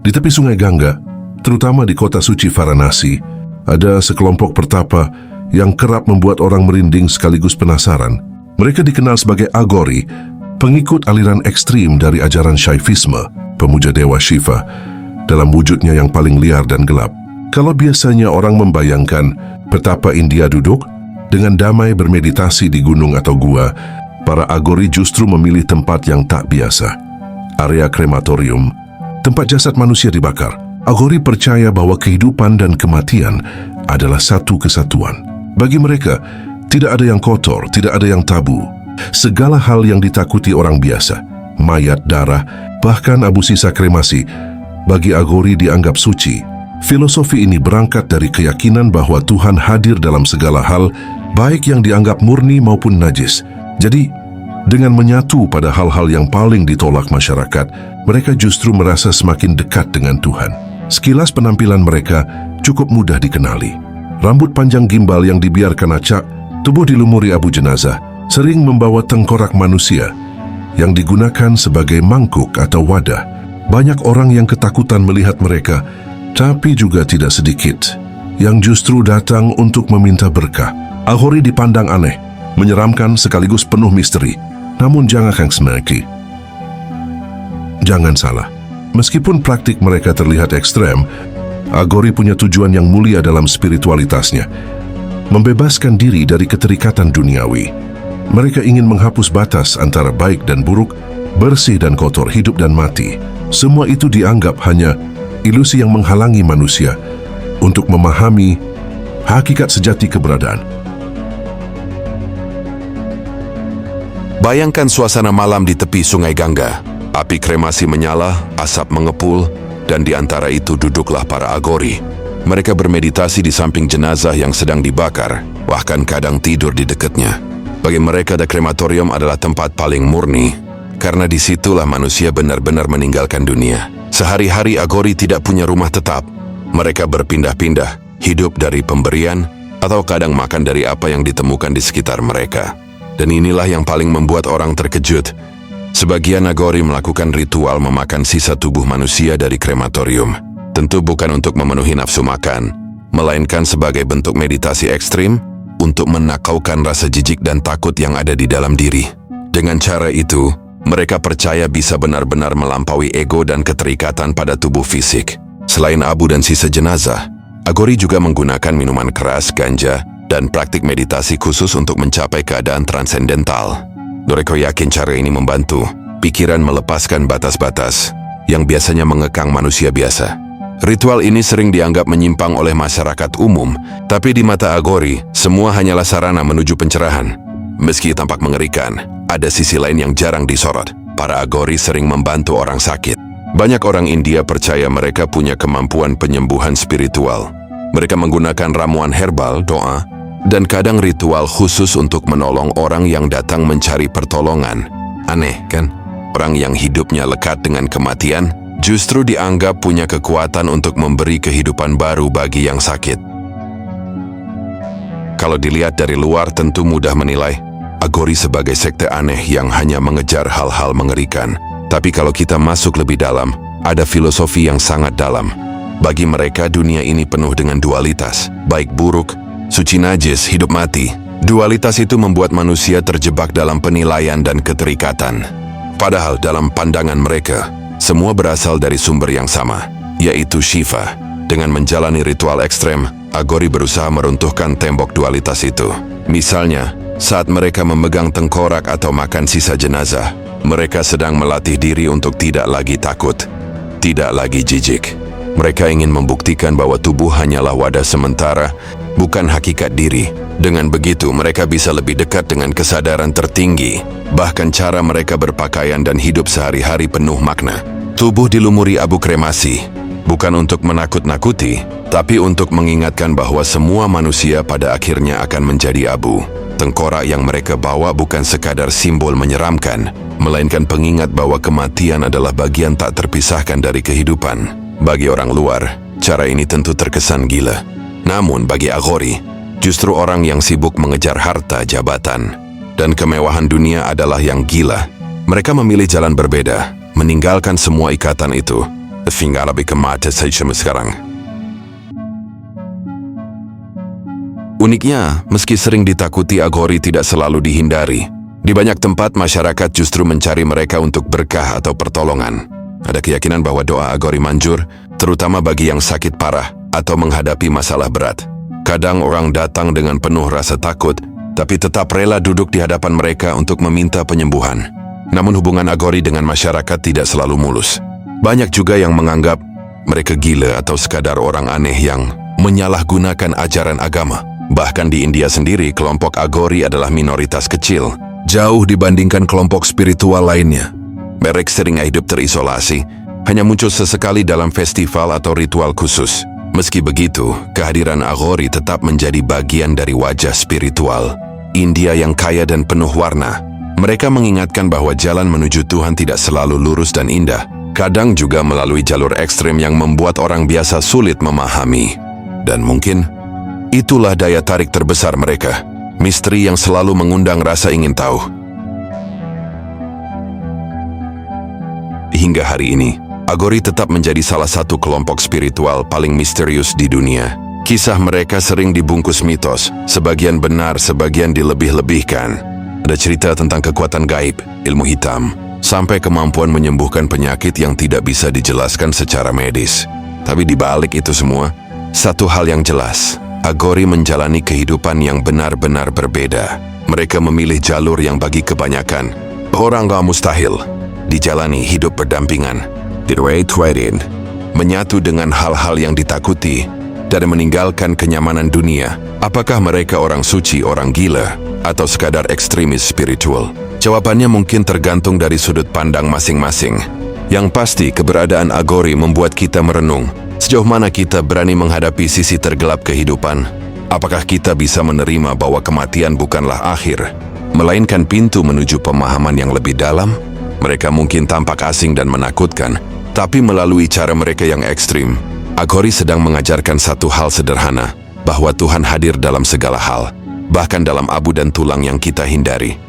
Di tepi sungai Gangga, terutama di kota suci Varanasi, ada sekelompok pertapa yang kerap membuat orang merinding sekaligus penasaran. Mereka dikenal sebagai Aghori, pengikut aliran ekstrim dari ajaran Shaivisme, pemuja dewa Shiva, dalam wujudnya yang paling liar dan gelap. Kalau biasanya orang membayangkan petapa India duduk dengan damai bermeditasi di gunung atau gua, para Aghori justru memilih tempat yang tak biasa, area krematorium, tempat jasad manusia dibakar. Aghori percaya bahwa kehidupan dan kematian adalah satu kesatuan. Bagi mereka, tidak ada yang kotor, tidak ada yang tabu. Segala hal yang ditakuti orang biasa, mayat, darah, bahkan abu sisa kremasi, bagi Aghori dianggap suci. Filosofi ini berangkat dari keyakinan bahwa Tuhan hadir dalam segala hal, baik yang dianggap murni maupun najis. Jadi, dengan menyatu pada hal-hal yang paling ditolak masyarakat, mereka justru merasa semakin dekat dengan Tuhan. Sekilas penampilan mereka cukup mudah dikenali. Rambut panjang gimbal yang dibiarkan acak, tubuh dilumuri abu jenazah, sering membawa tengkorak manusia yang digunakan sebagai mangkuk atau wadah. Banyak orang yang ketakutan melihat mereka, tapi juga tidak sedikit yang justru datang untuk meminta berkah. Aghori dipandang aneh, menyeramkan sekaligus penuh misteri. Namun jangan semenaki. Jangan salah, meskipun praktik mereka terlihat ekstrem, Aghori punya tujuan yang mulia dalam spiritualitasnya, membebaskan diri dari keterikatan duniawi. Mereka ingin menghapus batas antara baik dan buruk, bersih dan kotor, hidup dan mati. Semua itu dianggap hanya ilusi yang menghalangi manusia untuk memahami hakikat sejati keberadaan. Bayangkan suasana malam di tepi sungai Gangga. Api kremasi menyala, asap mengepul, dan di antara itu duduklah para Aghori. Mereka bermeditasi di samping jenazah yang sedang dibakar, bahkan kadang tidur di dekatnya. Bagi mereka, krematorium adalah tempat paling murni, karena disitulah manusia benar-benar meninggalkan dunia. Sehari-hari Aghori tidak punya rumah tetap. Mereka berpindah-pindah, hidup dari pemberian, atau kadang makan dari apa yang ditemukan di sekitar mereka. Dan inilah yang paling membuat orang terkejut. Sebagian Aghori melakukan ritual memakan sisa tubuh manusia dari krematorium. Tentu bukan untuk memenuhi nafsu makan, melainkan sebagai bentuk meditasi ekstrim untuk menakaukan rasa jijik dan takut yang ada di dalam diri. Dengan cara itu, mereka percaya bisa benar-benar melampaui ego dan keterikatan pada tubuh fisik. Selain abu dan sisa jenazah, Aghori juga menggunakan minuman keras, ganja, dan praktik meditasi khusus untuk mencapai keadaan transendental. Mereka yakin cara ini membantu pikiran melepaskan batas-batas yang biasanya mengekang manusia biasa. Ritual ini sering dianggap menyimpang oleh masyarakat umum, tapi di mata Aghori, semua hanyalah sarana menuju pencerahan. Meski tampak mengerikan, ada sisi lain yang jarang disorot. Para Aghori sering membantu orang sakit. Banyak orang India percaya mereka punya kemampuan penyembuhan spiritual. Mereka menggunakan ramuan herbal, doa, dan kadang ritual khusus untuk menolong orang yang datang mencari pertolongan. Aneh, kan? Orang yang hidupnya lekat dengan kematian justru dianggap punya kekuatan untuk memberi kehidupan baru bagi yang sakit. Kalau dilihat dari luar tentu mudah menilai Aghori sebagai sekte aneh yang hanya mengejar hal-hal mengerikan. Tapi kalau kita masuk lebih dalam, ada filosofi yang sangat dalam. Bagi mereka dunia ini penuh dengan dualitas, baik buruk, suci najis, hidup mati. Dualitas itu membuat manusia terjebak dalam penilaian dan keterikatan. Padahal dalam pandangan mereka, semua berasal dari sumber yang sama, yaitu Shiva. Dengan menjalani ritual ekstrem, Aghori berusaha meruntuhkan tembok dualitas itu. Misalnya, saat mereka memegang tengkorak atau makan sisa jenazah, mereka sedang melatih diri untuk tidak lagi takut, tidak lagi jijik. Mereka ingin membuktikan bahwa tubuh hanyalah wadah sementara, bukan hakikat diri. Dengan begitu, mereka bisa lebih dekat dengan kesadaran tertinggi. Bahkan cara mereka berpakaian dan hidup sehari-hari penuh makna. Tubuh dilumuri abu kremasi, bukan untuk menakut-nakuti, tapi untuk mengingatkan bahwa semua manusia pada akhirnya akan menjadi abu. Tengkorak yang mereka bawa bukan sekadar simbol menyeramkan, melainkan pengingat bahwa kematian adalah bagian tak terpisahkan dari kehidupan. Bagi orang luar, cara ini tentu terkesan gila. Namun bagi Aghori, justru orang yang sibuk mengejar harta, jabatan, dan kemewahan dunia adalah yang gila. Mereka memilih jalan berbeda, meninggalkan semua ikatan itu, Tinggal lebih ke mata saja sekarang. Uniknya, meski sering ditakuti, Aghori tidak selalu dihindari. Di banyak tempat, masyarakat justru mencari mereka untuk berkah atau pertolongan. Ada keyakinan bahwa doa Aghori manjur, terutama bagi yang sakit parah atau menghadapi masalah berat. Kadang orang datang dengan penuh rasa takut, tapi tetap rela duduk di hadapan mereka untuk meminta penyembuhan. Namun hubungan Aghori dengan masyarakat tidak selalu mulus. Banyak juga yang menganggap mereka gila atau sekadar orang aneh yang menyalahgunakan ajaran agama. Bahkan di India sendiri, kelompok Aghori adalah minoritas kecil, jauh dibandingkan kelompok spiritual lainnya. Mereka sering hidup terisolasi, hanya muncul sesekali dalam festival atau ritual khusus. Meski begitu, kehadiran Aghori tetap menjadi bagian dari wajah spiritual India yang kaya dan penuh warna. Mereka mengingatkan bahwa jalan menuju Tuhan tidak selalu lurus dan indah, kadang juga melalui jalur ekstrem yang membuat orang biasa sulit memahami. Dan mungkin itulah daya tarik terbesar mereka, misteri yang selalu mengundang rasa ingin tahu. Hingga hari ini, Aghori tetap menjadi salah satu kelompok spiritual paling misterius di dunia. Kisah mereka sering dibungkus mitos, sebagian benar, sebagian dilebih-lebihkan. Ada cerita tentang kekuatan gaib, ilmu hitam, sampai kemampuan menyembuhkan penyakit yang tidak bisa dijelaskan secara medis. Tapi di balik itu semua, satu hal yang jelas, Aghori menjalani kehidupan yang benar-benar berbeda. Mereka memilih jalur yang bagi kebanyakan orang gak mustahil, dijalani hidup berdampingan, menyatu dengan hal-hal yang ditakuti, dan meninggalkan kenyamanan dunia. Apakah mereka orang suci, orang gila, atau sekadar ekstremis spiritual? Jawabannya mungkin tergantung dari sudut pandang masing-masing. Yang pasti, keberadaan Aghori membuat kita merenung. Sejauh mana kita berani menghadapi sisi tergelap kehidupan? Apakah kita bisa menerima bahwa kematian bukanlah akhir, melainkan pintu menuju pemahaman yang lebih dalam? Mereka mungkin tampak asing dan menakutkan, tapi melalui cara mereka yang ekstrim, Aghori sedang mengajarkan satu hal sederhana, bahwa Tuhan hadir dalam segala hal, bahkan dalam abu dan tulang yang kita hindari.